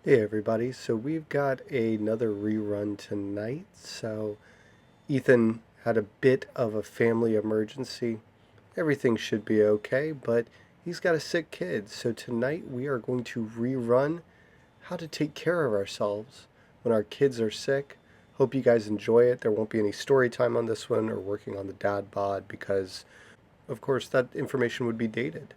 Hey everybody, so we've got another rerun tonight. So Ethan had a bit of a family emergency. Everything should be okay, but he's got a sick kid. So tonight we are going to rerun how to take care of ourselves when our kids are sick. Hope you guys enjoy it. There won't be any story time on this one or working on the dad bod because, of course, that information would be dated.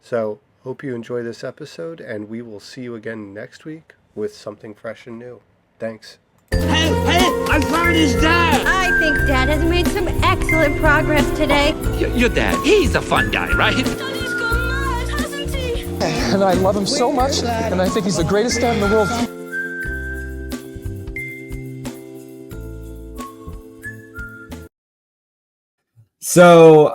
So, hope you enjoy this episode, and we will see you again next week with something fresh and new. Thanks. Hey, I found his dad! I think Dad has made some excellent progress today. Your dad, he's a fun guy, right? Daddy's gone mad, hasn't he? And I love him so much, and I think he's the greatest dad in the world. So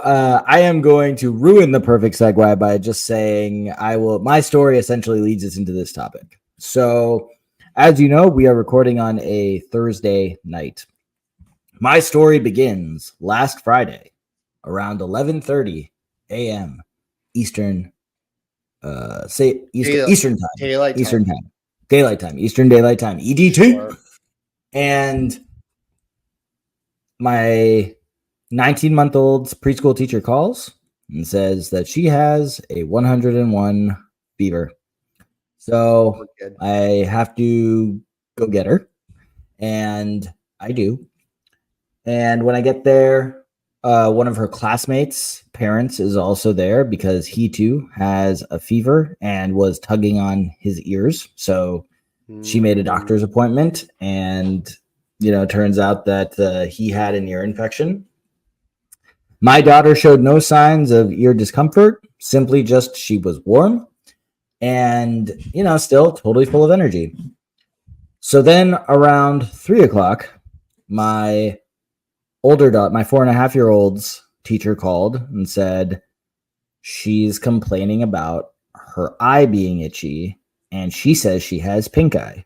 I am going to ruin the perfect segue by just saying my story essentially leads us into this topic. So as you know, we are recording on a Thursday night. My story begins last Friday around 11:30 a.m. Eastern Eastern time. Daylight time. Eastern time. Daylight time. Eastern Daylight Time. EDT. Sure. And my 19-month-old's preschool teacher calls and says that she has a 101 fever. So I have to go get her. And I do. And when I get there, one of her classmates' parents is also there because he too has a fever and was tugging on his ears. So she made a doctor's appointment, and turns out that he had an ear infection. My daughter showed no signs of ear discomfort, simply just she was warm and, still totally full of energy. So then around 3:00, my older daughter, my 4.5-year-old's teacher called and said she's complaining about her eye being itchy, and she says she has pink eye.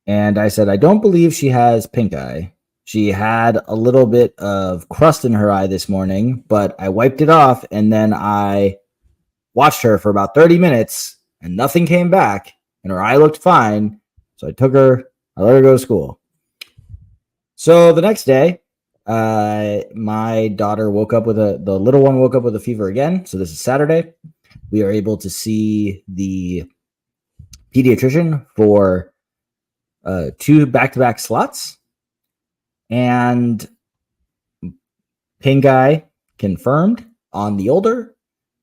And I said, I don't believe she has pink eye. She had a little bit of crust in her eye this morning, but I wiped it off, and then I watched her for about 30 minutes, and nothing came back, and her eye looked fine. So I let her go to school. So the next day, my daughter the little one woke up with a fever again. So this is Saturday. We are able to see the pediatrician for 2 back-to-back slots. And pink eye confirmed on the older,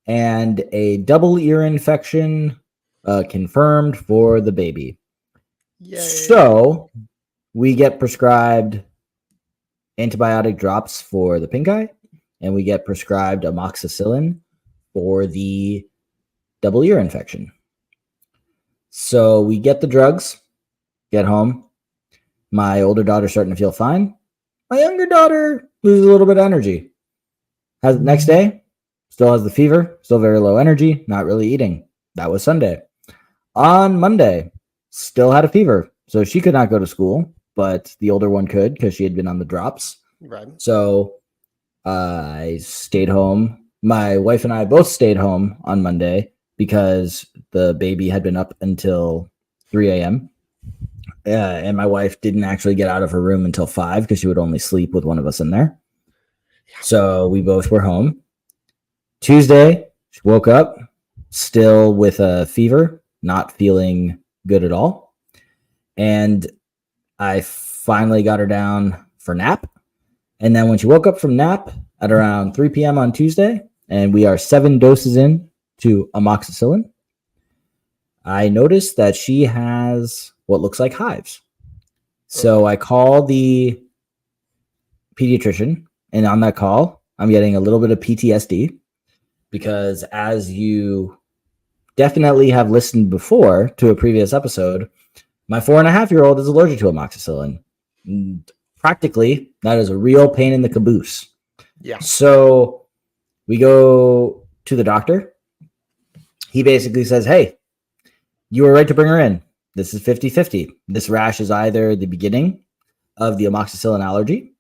and a double ear infection confirmed for the baby. Yay. So we get prescribed antibiotic drops for the pink eye, and we get prescribed amoxicillin for the double ear infection. So we get the drugs, get home. My older daughter's starting to feel fine. My younger daughter loses a little bit of energy. Next day, still has the fever, still very low energy, not really eating. That was Sunday. On Monday, still had a fever, so she could not go to school, but the older one could because she had been on the drops. Right. So I stayed home. My wife and I both stayed home on Monday because the baby had been up until 3 a.m. And my wife didn't actually get out of her room until 5 because she would only sleep with one of us in there. So we both were home. Tuesday, she woke up still with a fever, not feeling good at all. And I finally got her down for nap. And then when she woke up from nap at around 3 p.m. on Tuesday, and we are 7 doses in to amoxicillin, I noticed that she has what looks like hives. So I call the pediatrician, and on that call, I'm getting a little bit of PTSD because, as you definitely have listened before to a previous episode, my 4.5-year-old is allergic to amoxicillin. And practically, that is a real pain in the caboose. Yeah. So we go to the doctor. He basically says, hey, you were right to bring her in. This is 50-50. This rash is either the beginning of the amoxicillin allergy,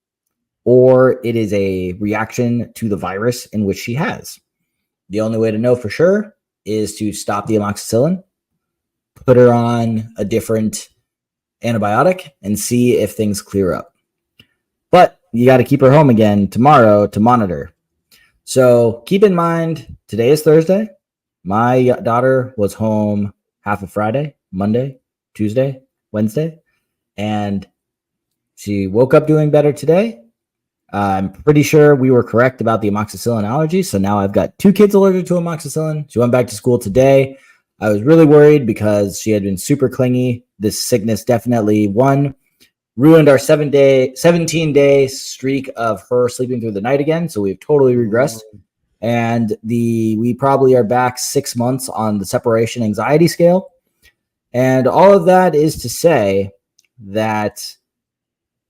or it is a reaction to the virus in which she has. The only way to know for sure is to stop the amoxicillin, put her on a different antibiotic and see if things clear up. But you got to keep her home again tomorrow to monitor. So keep in mind, today is Thursday. My daughter was home half of Friday, Monday, Tuesday, Wednesday, and she woke up doing better today. I'm pretty sure we were correct about the amoxicillin allergy. So now I've got 2 kids allergic to amoxicillin. She went back to school today. I was really worried because she had been super clingy. This sickness definitely, one, ruined our 17-day streak of her sleeping through the night again. So we've totally regressed. And we probably are back 6 months on the separation anxiety scale. And all of that is to say that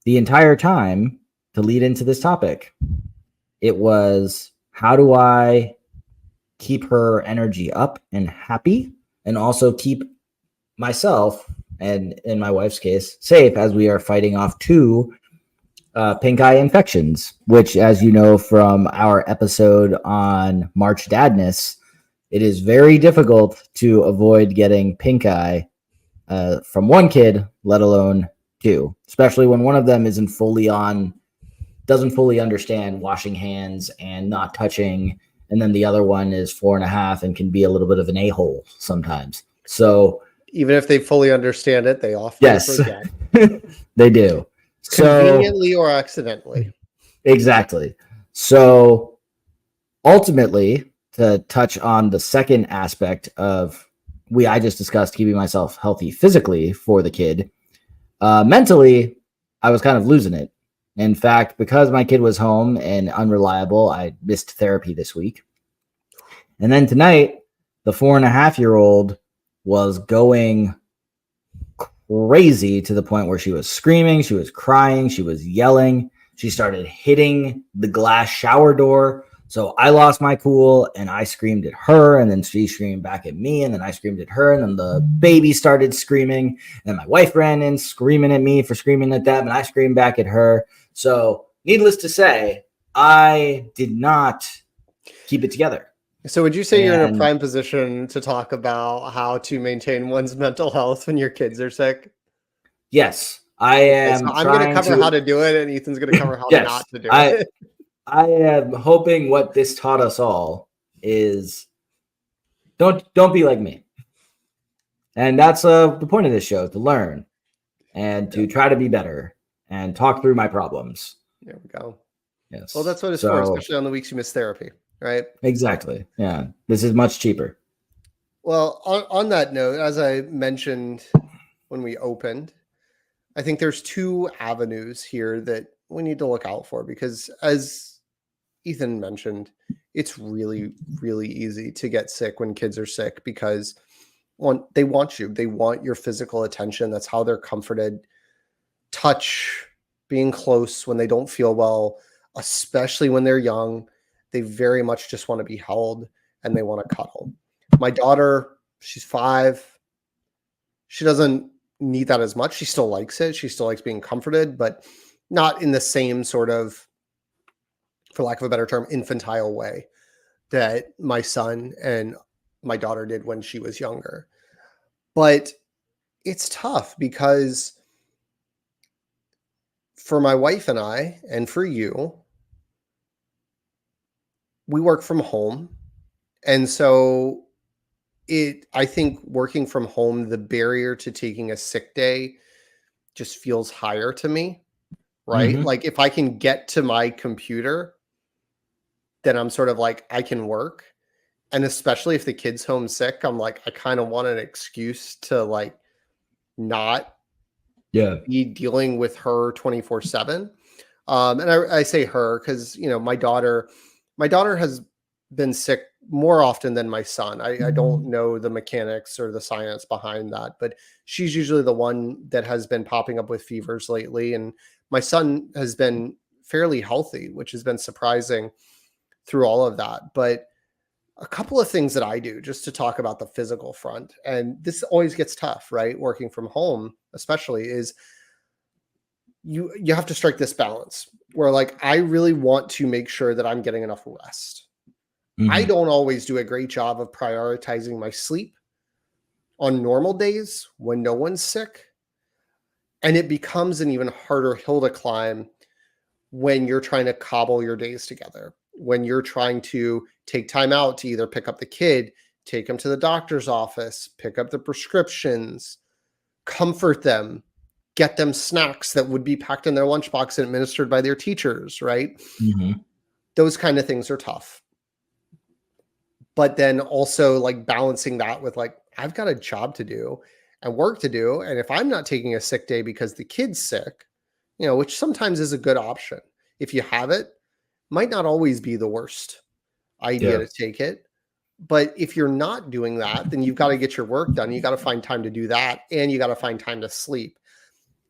the entire time, to lead into this topic, it was, how do I keep her energy up and happy, and also keep myself, and in my wife's case, safe, as we are fighting off 2 pink eye infections, which, as you know from our episode on March Dadness, it is very difficult to avoid getting pink eye from one kid, let alone 2, especially when one of them doesn't fully understand washing hands and not touching, and then the other one is 4.5 and can be a little bit of an a-hole sometimes. So even if they fully understand it, they often forget. They do. Conveniently or accidentally. Exactly. So ultimately, to touch on the second aspect of I just discussed keeping myself healthy physically for the kid, mentally, I was kind of losing it. In fact, because my kid was home and unreliable, I missed therapy this week. And then tonight, the 4.5-year-old was going crazy to the point where she was screaming, she was crying, she was yelling. She started hitting the glass shower door. So I lost my cool and I screamed at her, and then she screamed back at me, and then I screamed at her, and then the baby started screaming, and my wife ran in screaming at me for screaming at them, and I screamed back at her. So needless to say, I did not keep it together. So would you say you're in a prime position to talk about how to maintain one's mental health when your kids are sick? Yes, I am. So I'm going to cover how to do it, and Ethan's going to cover how not to do it. I am hoping what this taught us all is don't be like me. And that's the point of this show, to learn and to try to be better and talk through my problems. There we go. Yes. Well, that's what it's for, especially on the weeks you miss therapy, right? Exactly. Yeah. This is much cheaper. Well, on that note, as I mentioned when we opened, I think there's 2 avenues here that we need to look out for, because as Ethan mentioned, it's really, really easy to get sick when kids are sick, because they want you. They want your physical attention. That's how they're comforted. Touch, being close when they don't feel well, especially when they're young. They very much just want to be held and they want to cuddle. My daughter, she's 5. She doesn't need that as much. She still likes it. She still likes being comforted, but not in the same sort of, for lack of a better term, infantile way that my son and my daughter did when she was younger. But it's tough because for my wife and I, and for you, we work from home. And so I think working from home, the barrier to taking a sick day just feels higher to me, right? Mm-hmm. Like if I can get to my computer, then I'm sort of like, I can work. And especially if the kid's home sick, I'm like, I kind of want an excuse to like not be dealing with her 24/7. And I say her because, my daughter has been sick more often than my son. I don't know the mechanics or the science behind that, but she's usually the one that has been popping up with fevers lately. And my son has been fairly healthy, which has been surprising through all of that. But a couple of things that I do just to talk about the physical front, and this always gets tough, right? Working from home, especially, is you have to strike this balance where like, I really want to make sure that I'm getting enough rest. I don't always do a great job of prioritizing my sleep. on normal days when no one's sick. And it becomes an even harder hill to climb when you're trying to cobble your days together, when you're trying to take time out to either pick up the kid, take them to the doctor's office, pick up the prescriptions, comfort them, get them snacks that would be packed in their lunchbox and administered by their teachers, right? Mm-hmm. Those kind of things are tough. But then also like balancing that with like, I've got a job to do and work to do. And if I'm not taking a sick day because the kid's sick, which sometimes is a good option. If you have it, might not always be the worst idea to take it. But if you're not doing that, then you've got to get your work done. You got to find time to do that. And you got to find time to sleep.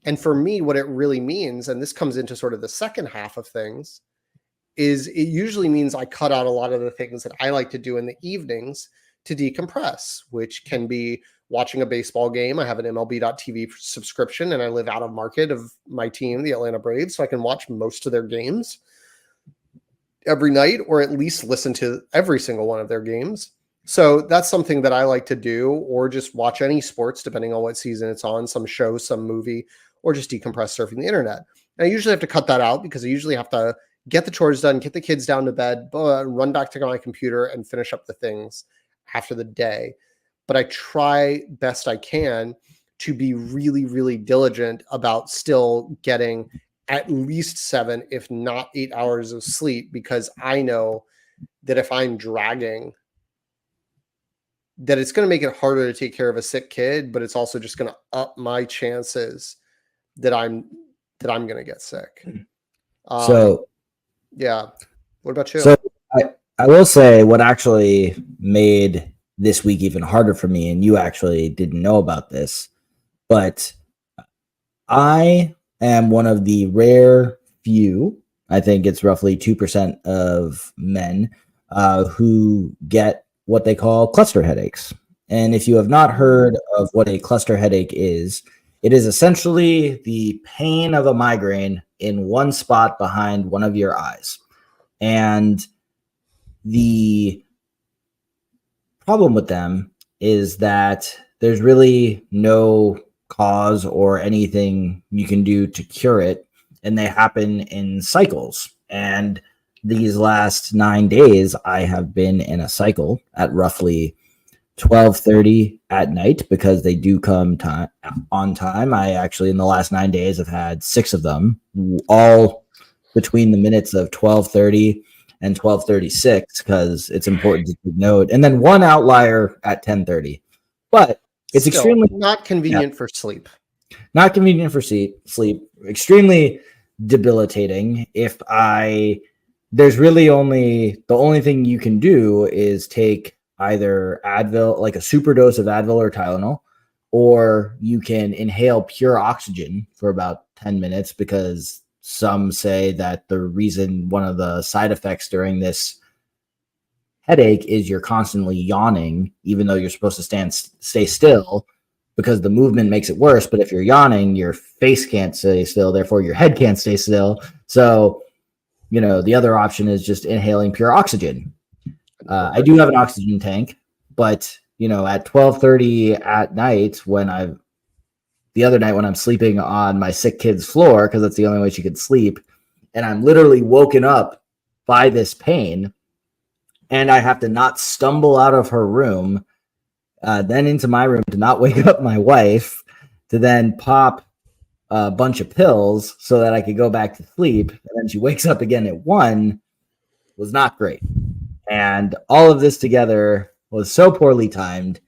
And for me, what it really means, and this comes into sort of the second half of things, is it usually means I cut out a lot of the things that I like to do in the evenings to decompress, which can be watching a baseball game. I have an MLB.TV subscription and I live out of market of my team, the Atlanta Braves, so I can watch most of their games every night, or at least listen to every single one of their games. So that's something that I like to do, or just watch any sports, depending on what season it's on, some show, some movie, or just decompress surfing the internet. And I usually have to cut that out because I usually have to get the chores done, get the kids down to bed, run back to my computer and finish up the things after the day. But I try best I can to be really, really diligent about still getting at least 7, if not 8 hours of sleep, because I know that if I'm dragging, that it's going to make it harder to take care of a sick kid, but it's also just going to up my chances that I'm going to get sick. Yeah. What about you? So I will say what actually made this week even harder for me, and you actually didn't know about this, but I am one of the rare few, I think it's roughly 2% of men who get what they call cluster headaches. And if you have not heard of what a cluster headache is, it is essentially the pain of a migraine in one spot behind one of your eyes. And the problem with them is that there's really no cause or anything you can do to cure it. And they happen in cycles. And these last 9 days, I have been in a cycle at roughly 12:30 at night, because they do come on time. I actually, in the last 9 days, have had 6 of them, all between the minutes of 12:30 and 12:36, because it's important to take note. And then one outlier at 10:30. But it's Still, extremely not convenient for sleep. Not convenient for sleep. Extremely debilitating. There's really the only thing you can do is take either Advil, like a super dose of Advil or Tylenol, or you can inhale pure oxygen for about 10 minutes, because some say that one of the side effects during this headache is you're constantly yawning, even though you're supposed to stay still, because the movement makes it worse. But if you're yawning, your face can't stay still, therefore your head can't stay still. So, the other option is just inhaling pure oxygen. I do have an oxygen tank, but at 12:30 at night, the other night when I'm sleeping on my sick kid's floor, because that's the only way she could sleep, and I'm literally woken up by this pain, and I have to not stumble out of her room, then into my room to not wake up my wife, to then pop a bunch of pills so that I could go back to sleep, and then she wakes up again at 1, was not great. And all of this together was so poorly timed.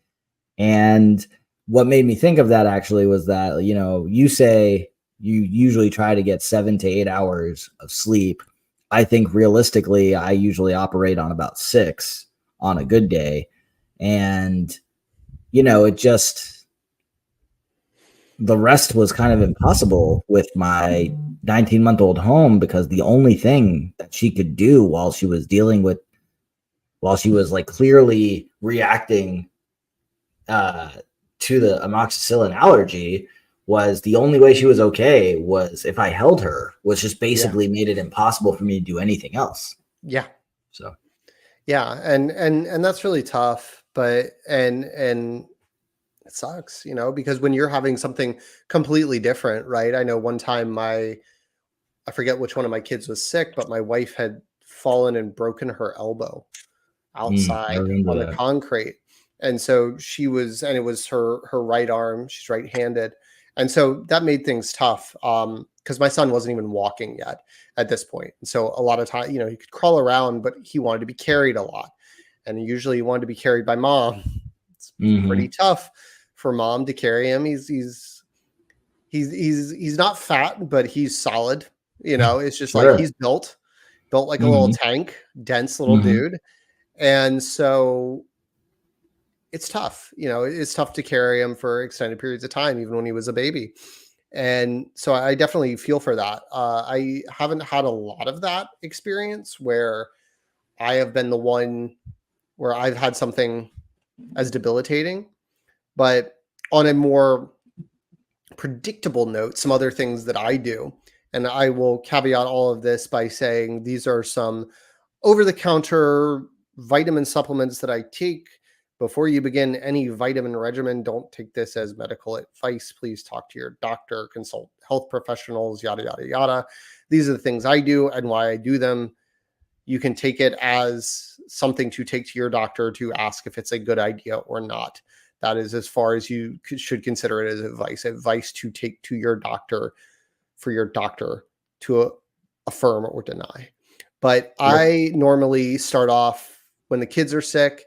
And what made me think of that actually was that, you say you usually try to get 7 to 8 hours of sleep. I think realistically, I usually operate on about 6 on a good day. And, the rest was kind of impossible with my 19-month-old home, because the only thing that she could do while she was like clearly reacting to the amoxicillin allergy, was the only way she was okay was if I held her, which just basically made it impossible for me to do anything else. Yeah. So, yeah. And that's really tough, but, and It sucks, because when you're having something completely different, right? I know one time I forget which one of my kids was sick, but my wife had fallen and broken her elbow I outside remember on the that. concrete. And so and it was her right arm. She's right-handed. And so that made things tough. Because my son wasn't even walking yet at this point. And so a lot of time, he could crawl around, but he wanted to be carried a lot. And usually he wanted to be carried by mom. It's pretty Hmm. tough for mom to carry him. He's not fat, but he's solid. It's just like Sure. he's built like a little Hmm. tank, dense little Hmm. dude. And so it's tough. It's tough to carry him for extended periods of time, even when he was a baby. And so I definitely feel for that. I haven't had a lot of that experience where I have been the one where I've had something as debilitating, but on a more predictable note, some other things that I do, and I will caveat all of this by saying these are some over the counter vitamin supplements that I take. Before you begin any vitamin regimen, don't take this as medical advice. Please talk to your doctor, consult health professionals, yada, yada, yada. These are the things I do and why I do them. You can take it as something to take to your doctor to ask if it's a good idea or not. That is as far as you should consider it as advice to take to your doctor for your doctor to affirm or deny. But Sure. I normally start off when the kids are sick,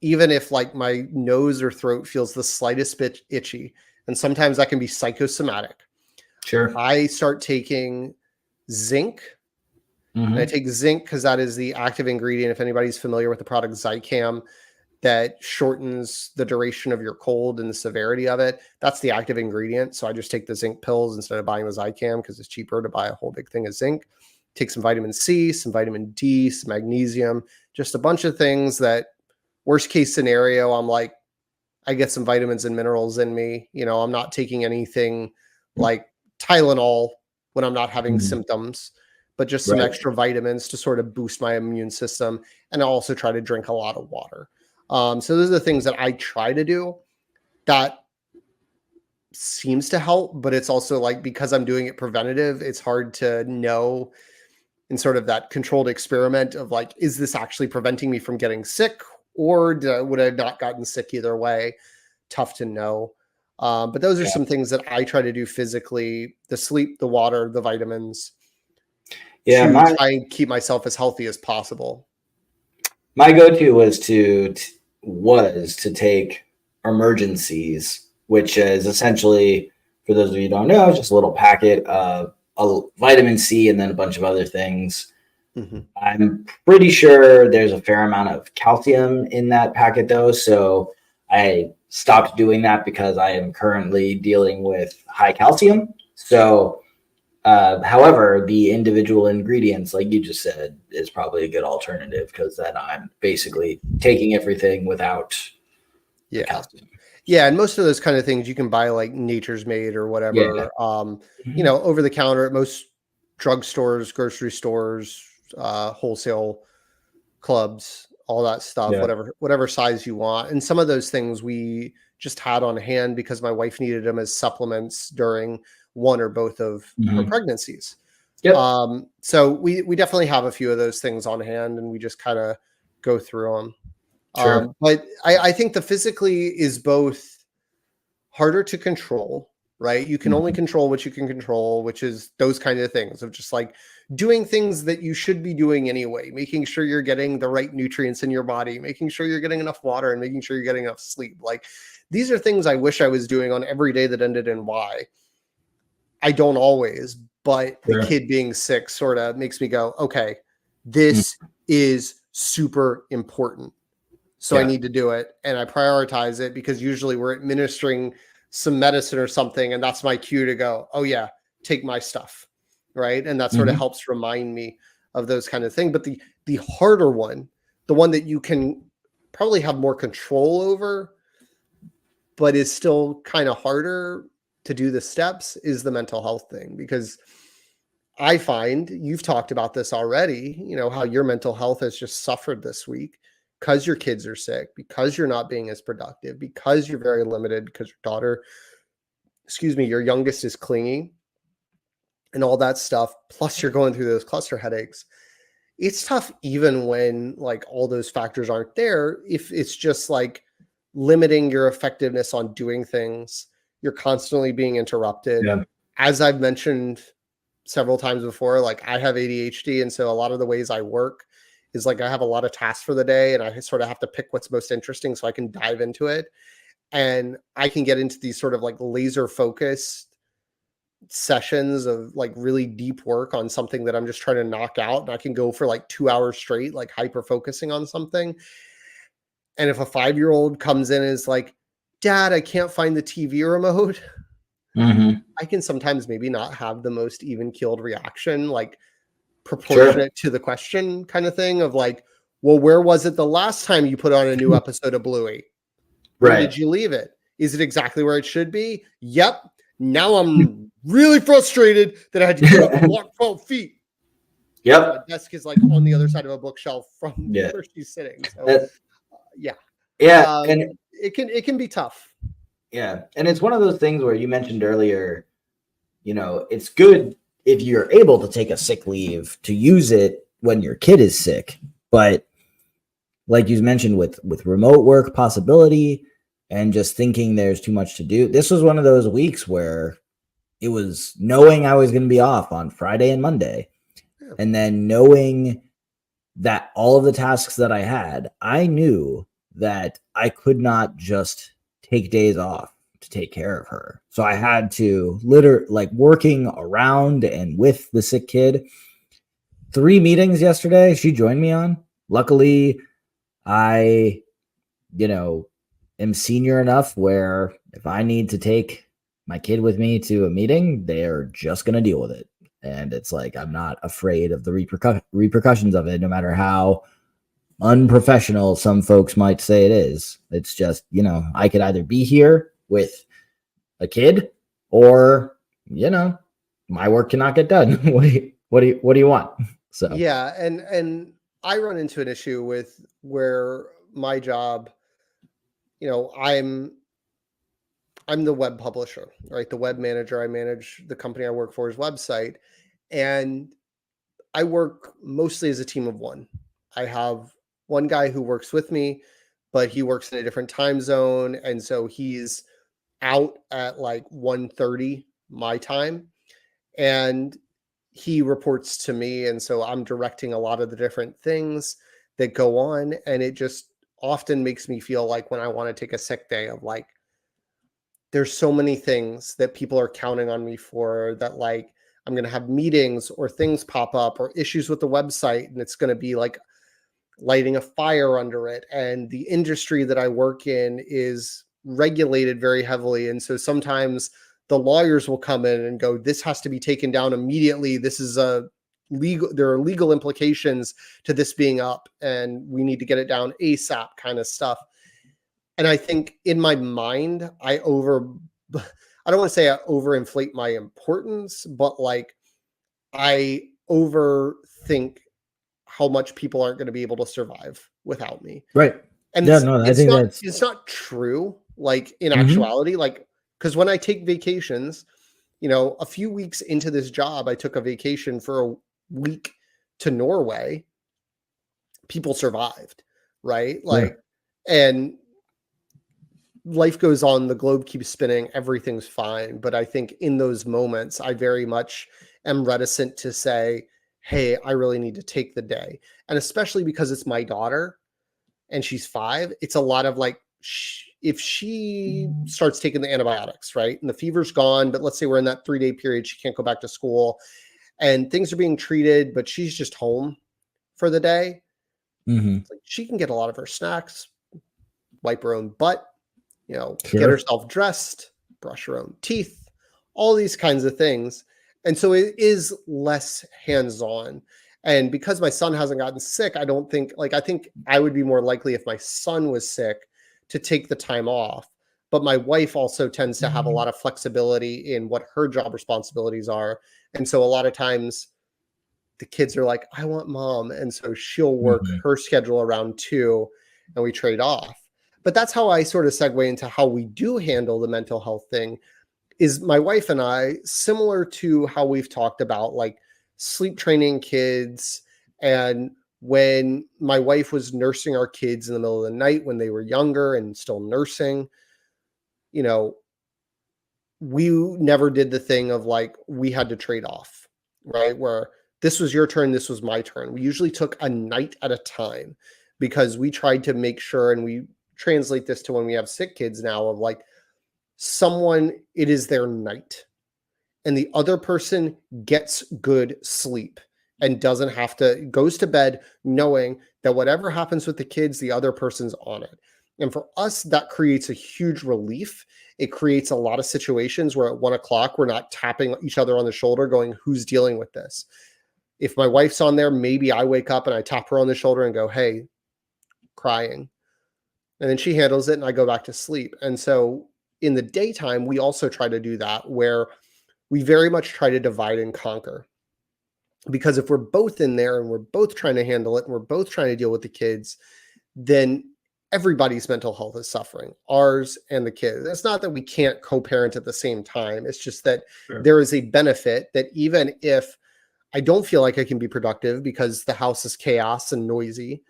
even if like my nose or throat feels the slightest bit itchy, and sometimes that can be psychosomatic. Sure. I start taking zinc, and I Hmm. take zinc because that is the active ingredient. If anybody's familiar with the product Zicam, that shortens the duration of your cold and the severity of it. That's the active ingredient. So I just take the zinc pills instead of buying the Zicam because it's cheaper to buy a whole big thing of zinc. Take some vitamin C, some vitamin D, some magnesium, just a bunch of things that worst case scenario, I'm like, I get some vitamins and minerals in me. I'm not taking anything like Tylenol when I'm not having Hmm. symptoms, but just some Right. extra vitamins to sort of boost my immune system. And I also try to drink a lot of water. So those are the things that I try to do that seems to help, but it's also like because I'm doing it preventative, it's hard to know in sort of that controlled experiment of like, is this actually preventing me from getting sick or would I have not gotten sick either way? Tough to know. But those are Yeah. some things that I try to do physically: the sleep, the water, the vitamins, Yeah. to My try and keep myself as healthy as possible. my go-to was to take emergencies, which is essentially, for those of you who don't know, just a little packet of a vitamin C and then a bunch of other things. Hmm. I'm pretty sure there's a fair amount of calcium in that packet, though. So I stopped doing that because I am currently dealing with high calcium. So, however, the individual ingredients, like you just said, is probably a good alternative because then I'm basically taking everything without the Yeah. calcium. Yeah, and most of those kind of things you can buy like Nature's Made or Yeah. whatever, Mhm. over the counter at most drugstores, grocery stores, wholesale clubs, all that stuff, Yeah. whatever size you want. And some of those things we just had on hand because my wife needed them as supplements during one or both of her Mhm. pregnancies. Yep. So we definitely have a few of those things on hand, and we just kind of go through them. Sure. But I think the physically is both harder to control, right? You can only Mhm. control what you can control, which is those kind of things of just like doing things that you should be doing anyway, making sure you're getting the right nutrients in your body, making sure you're getting enough water, and making sure you're getting enough sleep. Like these are things I wish I was doing on every day that ended in Y. I don't always, but the Sure. kid being sick sort of makes me go, okay, this is super important. So I Yeah. need to do it. And I prioritize it because usually we're administering some medicine or something. And that's my cue to go, oh, yeah, take my stuff. Right. And that sort of Mhm. helps remind me of those kind of things. But the harder one, the one that you can probably have more control over, but is still kind of harder to do the steps, is the mental health thing. Because I find you've talked about this already, how your mental health has just suffered this week because your kids are sick, because you're not being as productive, because you're very limited, because your youngest is clingy and all that stuff, plus you're going through those cluster headaches. It's tough even when like all those factors aren't there. If it's just like limiting your effectiveness on doing things, you're constantly being interrupted. Yeah. As I've mentioned several times before, like I have ADHD, and so a lot of the ways I work is like I have a lot of tasks for the day and I sort of have to pick what's most interesting so I can dive into it. And I can get into these sort of like laser focused sessions of like really deep work on something that I'm just trying to knock out. And I can go for like 2 hours straight, like hyper focusing on something. And if a 5-year-old comes in and is like, Dad, I can't find the TV remote, I can sometimes maybe not have the most even keeled reaction, like proportionate to the question kind of thing of like, well, where was it the last time you put on a new episode of Bluey? Where did you leave it? Is it exactly where it should be? Yep. Now I'm really frustrated that I had to get up and walk 12 feet. Yep. My desk is like on the other side of a bookshelf from where she's sitting. So and it can be tough. Yeah. And it's one of those things where you mentioned earlier, it's good if you're able to take a sick leave to use it when your kid is sick. But like you mentioned with remote work possibility and just thinking there's too much to do, this was one of those weeks where it was knowing I was going to be off on Friday and Monday, and then knowing that all of the tasks that I had, I knew that I could not just take days off to take care of her. So I had to working around and with the sick kid. 3 meetings yesterday she joined me on. Luckily, I, am senior enough where if I need to take my kid with me to a meeting, they're just going to deal with it. And it's like, I'm not afraid of the repercussions of it, no matter how unprofessional some folks might say it is. It's just, I could either be here with a kid or, my work cannot get done. What do you want? So, yeah. And I run into an issue with where my job, I'm the web publisher, right? The web manager. I manage the company I work for's website, and I work mostly as a team of one. I have one guy who works with me, but he works in a different time zone, and so he's out at like 1:30 my time, and he reports to me, and so I'm directing a lot of the different things that go on, and it just often makes me feel like when I want to take a sick day of like, there's so many things that people are counting on me for, that like I'm going to have meetings or things pop up or issues with the website, and it's going to be like lighting a fire under it. And the industry that I work in is regulated very heavily. And so sometimes the lawyers will come in and go, this has to be taken down immediately. This is there are legal implications to this being up, and we need to get it down ASAP kind of stuff. And I think in my mind, I don't want to say I overinflate my importance, but like I overthink how much people aren't going to be able to survive without me. Right. And it's not true. Like in actuality, like, because when I take vacations, a few weeks into this job, I took a vacation for a week to Norway. People survived, right? Like, and life goes on, the globe keeps spinning, everything's fine. But I think in those moments, I very much am reticent to say, hey, I really need to take the day. And especially because it's my daughter and she's 5, it's a lot of like, if she starts taking the antibiotics, right, and the fever's gone, but let's say we're in that 3-day period, she can't go back to school and things are being treated, but she's just home for the day. Like, she can get a lot of her snacks, wipe her own butt, get herself dressed, brush her own teeth, all these kinds of things. And so it is less hands-on. And because my son hasn't gotten sick, I think I would be more likely if my son was sick to take the time off. But my wife also tends to have a lot of flexibility in what her job responsibilities are. And so a lot of times the kids are like, I want mom. And so she'll work her schedule around too. and we trade off. But that's how I sort of segue into how we do handle the mental health thing. Is my wife and I, similar to how we've talked about like sleep training kids, and when my wife was nursing our kids in the middle of the night when they were younger and still nursing, you know, we never did the thing of like we had to trade off, right? Where this was your turn, this was my turn. We usually took a night at a time because we tried to make sure, and we translate this to when we have sick kids now, of like someone, it is their night and the other person gets good sleep and doesn't have to, goes to bed knowing that whatever happens with the kids, the other person's on it. And for us, that creates a huge relief. It creates a lot of situations where at 1 o'clock, we're not tapping each other on the shoulder going, who's dealing with this? If my wife's on there, maybe I wake up and I tap her on the shoulder and go, hey, crying. And then she handles it and I go back to sleep. And so in the daytime, we also try to do that, where we very much try to divide and conquer. Because if we're both in there and we're both trying to handle it and we're both trying to deal with the kids, then everybody's mental health is suffering, ours and the kids. It's not that we can't co-parent at the same time. It's just that there is a benefit that even if I don't feel like I can be productive because the house is chaos and noisy,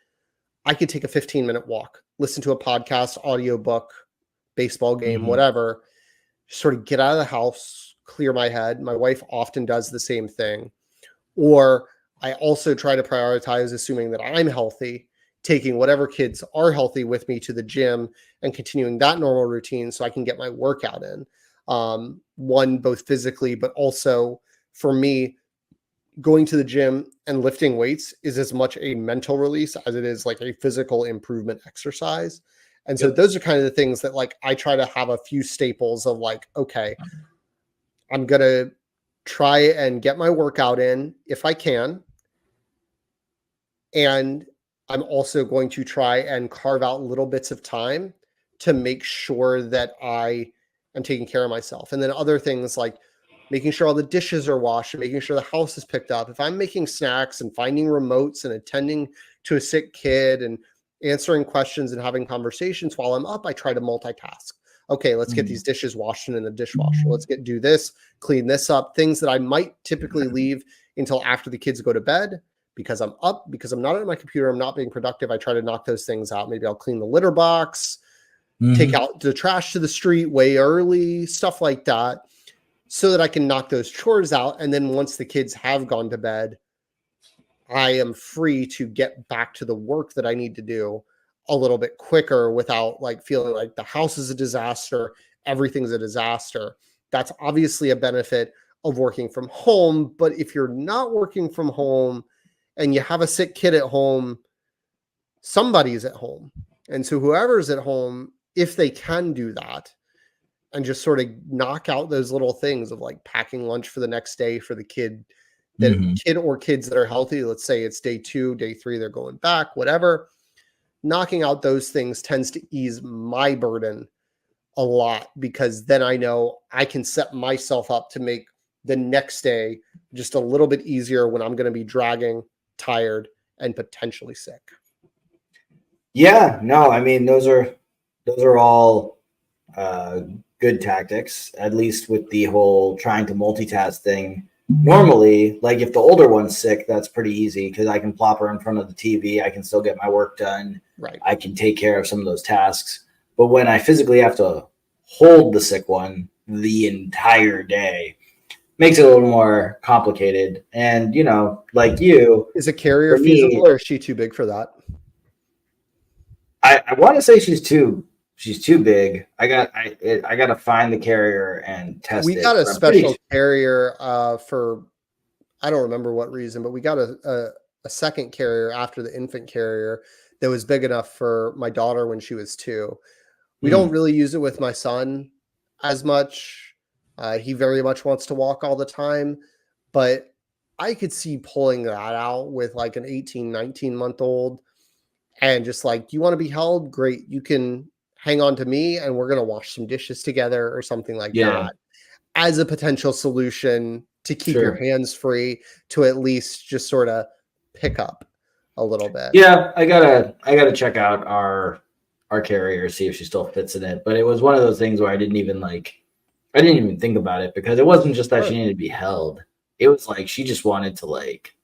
I could take a 15-minute walk, listen to a podcast, audiobook, baseball game, whatever, sort of get out of the house, clear my head. My wife often does the same thing. Or I also try to prioritize assuming that I'm healthy, taking whatever kids are healthy with me to the gym and continuing that normal routine so I can get my workout in. One, both physically, but also for me, going to the gym and lifting weights is as much a mental release as it is like a physical improvement exercise. And so those are kind of the things that like I try to have a few staples of like, okay, I'm going to try and get my workout in if I can. And I'm also going to try and carve out little bits of time to make sure that I am taking care of myself. And then other things like making sure all the dishes are washed and making sure the house is picked up. If I'm making snacks and finding remotes and attending to a sick kid and answering questions and having conversations while I'm up, I try to multitask. Okay, let's get these dishes washed in the dishwasher. Let's do this, clean this up. Things that I might typically leave until after the kids go to bed because I'm up, because I'm not at my computer, I'm not being productive. I try to knock those things out. Maybe I'll clean the litter box, take out the trash to the street way early, stuff like that, so that I can knock those chores out. And then once the kids have gone to bed, I am free to get back to the work that I need to do a little bit quicker without like feeling like the house is a disaster, everything's a disaster. That's obviously a benefit of working from home. But if you're not working from home and you have a sick kid at home, somebody's at home. And so whoever's at home, if they can do that and just sort of knock out those little things of like packing lunch for the next day for the kid, that kid or kids that are healthy, let's say it's day 2, day 3, they're going back, whatever. Knocking out those things tends to ease my burden a lot, because then I know I can set myself up to make the next day just a little bit easier when I'm going to be dragging, tired, and potentially sick. Yeah, no, I mean, those are all good tactics, at least with the whole trying to multitask thing. Normally, like if the older one's sick, that's pretty easy because I can plop her in front of the TV. I can still get my work done. Right. I can take care of some of those tasks. But when I physically have to hold the sick one the entire day, makes it a little more complicated. And, you know, like you. Is a carrier feasible, or is she too big for that? I want to say she's too big. I got to find the carrier and test it. We got a special carrier for, I don't remember what reason, but we got a second carrier after the infant carrier that was big enough for my daughter when she was 2. We don't really use it with my son as much. He very much wants to walk all the time, but I could see pulling that out with like an 18, 19-month-old and just like, you want to be held? Great. You can hang on to me and we're going to wash some dishes together or something like that as a potential solution to keep your hands free, to at least just sort of pick up. a little bit. Yeah, I gotta check out our carrier, see if she still fits in it. But it was one of those things where I didn't even think about it, because it wasn't just that she needed to be held. It was like she just wanted to, like,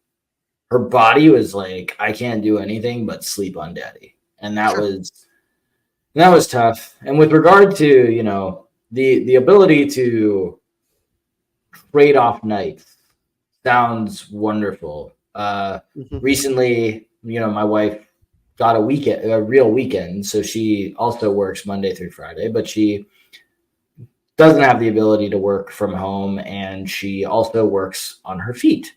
her body was like, I can't do anything but sleep on daddy. And that was tough. And with regard to, you know, the ability to trade off nights sounds wonderful. Recently, you know, my wife got a real weekend. So she also works Monday through Friday, but she doesn't have the ability to work from home, and she also works on her feet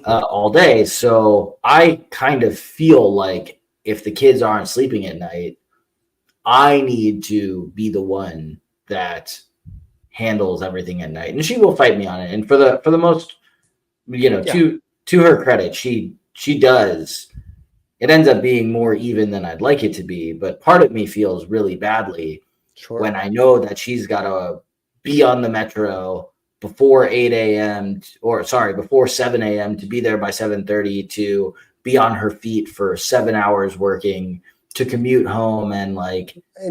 all day. So I kind of feel like if the kids aren't sleeping at night, I need to be the one that handles everything at night, and she will fight me on it. And for the most, you know, to her credit, she does. It ends up being more even than I'd like it to be, but part of me feels really badly when I know that she's got to be on the metro before 8 a.m. before 7 a.m. to be there by 7:30, to be on her feet for 7 hours working, to commute home, and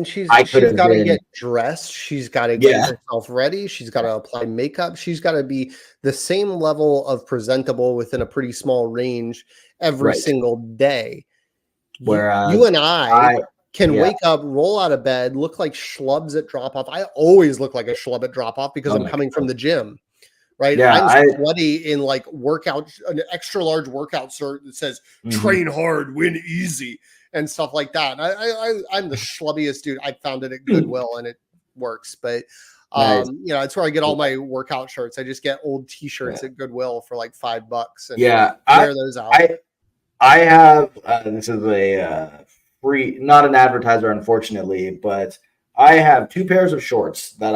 she's got to get dressed. She's got to get herself ready. She's got to apply makeup. She's got to be the same level of presentable within a pretty small range every single day. Whereas you and I can wake up, roll out of bed, look like schlubs at drop off. I always look like a schlub at drop off because I'm coming from the gym. Right. Yeah, I'm sweaty in like an extra large workout shirt that says train hard, win easy, and stuff like that. I'm the schlubbiest dude. I found it at Goodwill and it works. But you know, it's where I get all my workout shirts. I just get old t-shirts at Goodwill for like $5 and wear those out. I have this is a free, not an advertiser, unfortunately, but I have 2 pairs of shorts that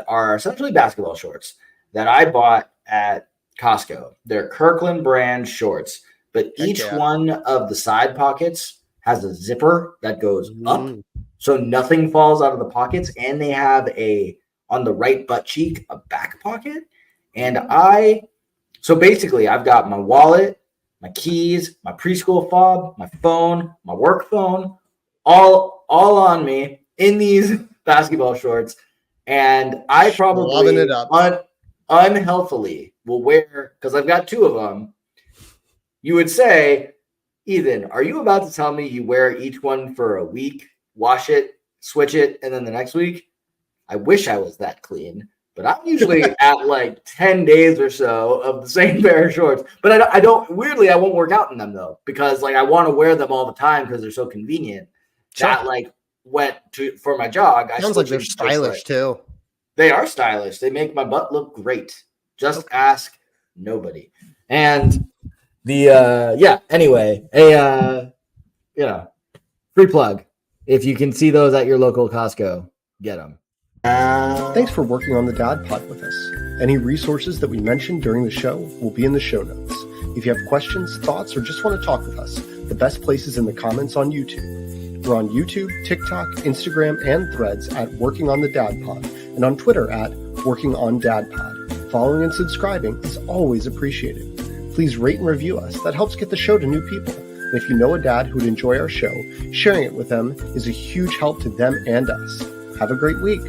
are essentially basketball shorts that I bought at Costco. They're Kirkland brand shorts, but each one of the side pockets has a zipper that goes up, so nothing falls out of the pockets, and they have on the right butt cheek a back pocket. And so basically I've got my wallet, my keys, my preschool fob, my phone, my work phone, all on me in these basketball shorts, and I probably loving it up. Unhealthily will wear, because I've got 2 of them. You would say, Ethan, are you about to tell me you wear each one for a week, wash it, switch it, and then the next week? I wish I was that clean, but I'm usually at like 10 days or so of the same pair of shorts. But I don't weirdly, I won't work out in them though, because like I want to wear them all the time because they're so convenient. That like went for my jog. Sounds like they're stylish too. They are stylish. They make my butt look great. Just ask nobody. And anyway, free plug. If you can see those at your local Costco, get them. Thanks for working on the Dad Pod with us. Any resources that we mentioned during the show will be in the show notes. If you have questions, thoughts, or just want to talk with us, the best place is in the comments on YouTube. We're on YouTube, TikTok, Instagram, and Threads at Working on the Dad Pod, and on Twitter at Working on Dad Pod. Following and subscribing is always appreciated. Please rate and review us. That helps get the show to new people. And if you know a dad who would enjoy our show, sharing it with them is a huge help to them and us. Have a great week.